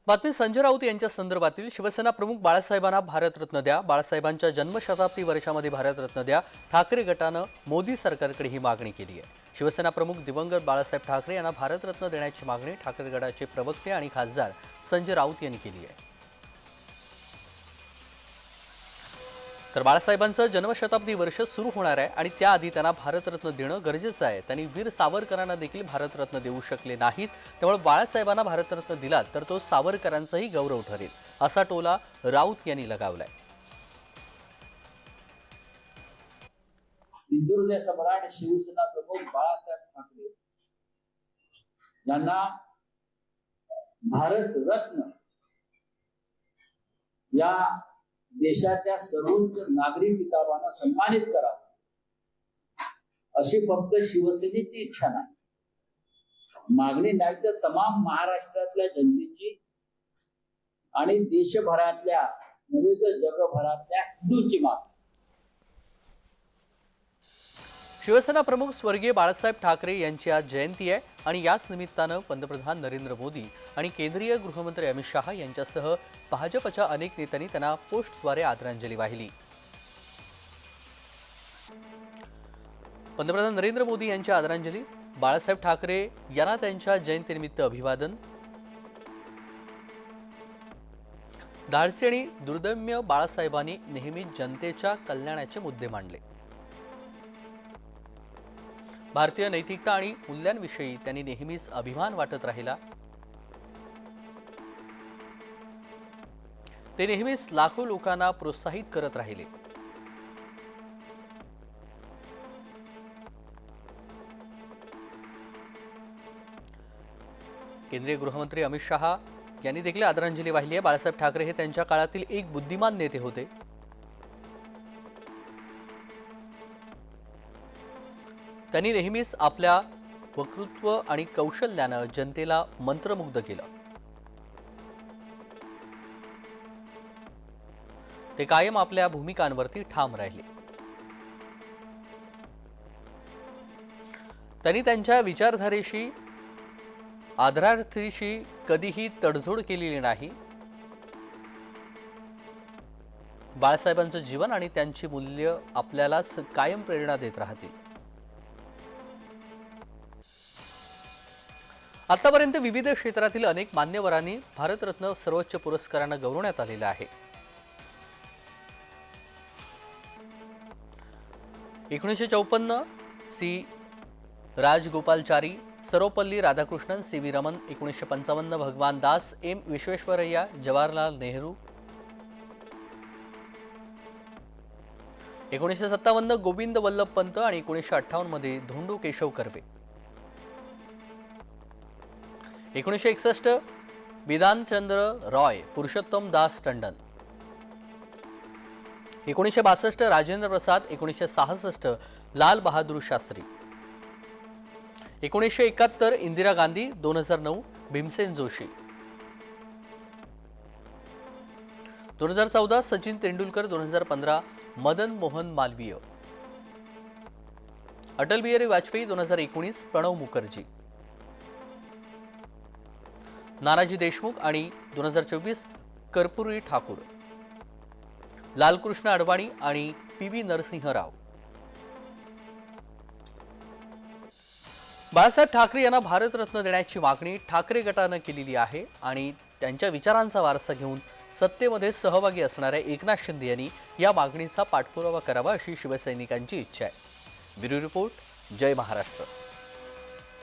बातमी संजय राऊत यांच्या संदर्भातील शिवसेना प्रमुख बाळासाहेबांना भारतरत्न द्या, बाळासाहेबांच्या जन्मशताब्दी वर्षामध्ये भारतरत्न द्या, ठाकरे गटानं मोदी सरकारकडे ही मागणी केली आहे। शिवसेना प्रमुख दिवंगत बाळासाहेब ठाकरे यांना भारतरत्न देण्याची मागणी ठाकरे गटाचे प्रवक्ते आणि खासदार संजय राऊत यांनी केली आहे। तर बाळासाहेबांचं जन्मशताब्दी वर्ष सुरू होणार आहे आणि त्याआधी त्यांना भारतरत्न देणं गरजेचं आहे। त्यांनी वीर सावरकरांना देखील भारतरत्न देऊ शकले नाहीत, त्यामुळे बाळासाहेबांना भारतरत्न दिला तर तो सावरकरांचाही गौरव ठरेल, असा टोला राऊत यांनी लगावलाय। हिंदुहृदय सम्राट शिवसेना प्रमुख बाळासाहेब ठाकरे यांना भारतरत्न या देशाच्या सर्वोच्च नागरी किताबाने सन्मानित करावं अशी फक्त शिवसेनेची इच्छा नाही, मागणी नाही तर तमाम महाराष्ट्रातल्या जनतेची आणि देशभरातल्या नव्हे तर जगभरातल्या हिंदूंची मागणी। शिवसेना प्रमुख स्वर्गीय बाळासाहेब ठाकरे यांची आज जयंती आहे आणि याच निमित्तानं पंतप्रधान नरेंद्र मोदी आणि केंद्रीय गृहमंत्री अमित शहा यांच्यासह भाजपच्या अनेक नेत्यांनी त्यांना पोस्टद्वारे आदरांजली वाहिली। पंतप्रधान नरेंद्र मोदी यांच्या आदरांजली, बाळासाहेब ठाकरे यांना त्यांच्या जयंतीनिमित्त अभिवादन। धाडसी आणि दुर्दम्य बाळासाहेबांनी नेहमी जनतेच्या कल्याणाचे मुद्दे मांडले। भारतीय नैतिकता आणि मूल्यांविषयी त्यांनी नेहमीच अभिमान वाटत राहिला। ते नेहमीच लाखो लोकांना प्रोत्साहित करत राहिले। केंद्रीय गृहमंत्री अमित शहा यांनी देखील आदरांजली वाहिली आहे। बाळासाहेब ठाकरे हे त्यांच्या काळातील एक बुद्धिमान नेते होते। त्यांनी नेहमीच आपल्या वक्तृत्व आणि कौशल्याने जनतेला मंत्रमुग्ध केलं। ते कायम आपल्या भूमिकांवरती ठाम राहिले। त्यांनी त्यांच्या विचारधारेशी आदरार्थीशी कधीही तडजोड केलेली नाही। बाळासाहेबांचं जीवन आणि त्यांची मूल्य आपल्याला कायम प्रेरणा देत राहतील। आतापर्यंत विविध क्षेत्रातील अनेक मान्यवरांनी भारतरत्न सर्वोच्च पुरस्काराने गौरवण्यात आलेले आहे। 1954 सी राजगोपालचारी, सर्वपल्ली राधाकृष्णन, सी.व्ही. रमन, 1955 भगवान दास, एम. विश्वेश्वरय्या, जवाहरलाल नेहरू, 1957 गोविंद वल्लभ पंत आणि 1958 मध्ये धोंडो केशव कर्वे, 1961 बिधानचंद्र रॉय, पुरुषोत्तम दास टंडन, 1962 राजेंद्र प्रसाद, 1966 लाल बहादूर शास्त्री, 1971 इंदिरा गांधी, 2009 भीमसेन जोशी, 2014 सचिन तेंडुलकर, 2015 मदन मोहन मालवीय, अटल बिहारी वाजपेयी, 2019 प्रणव मुखर्जी, नानाजी देशमुख आणि 2024 कर्पूरी ठाकूर, लालकृष्ण अडवाणी आणि पी.व्ही. नरसिंह राव। बाळासाहेब ठाकरे यांना भारतरत्न देण्याची मागणी ठाकरे गटाने केलेली आहे आणि त्यांच्या विचारांचा वारसा घेऊन सत्तेमध्ये सहभागी असणाऱ्या एकनाथ शिंदे यांनी या मागणीचा पाठपुरावा करावा अशी शिवसैनिकांची इच्छा आहे। ब्युरो रिपोर्ट, जय महाराष्ट्र।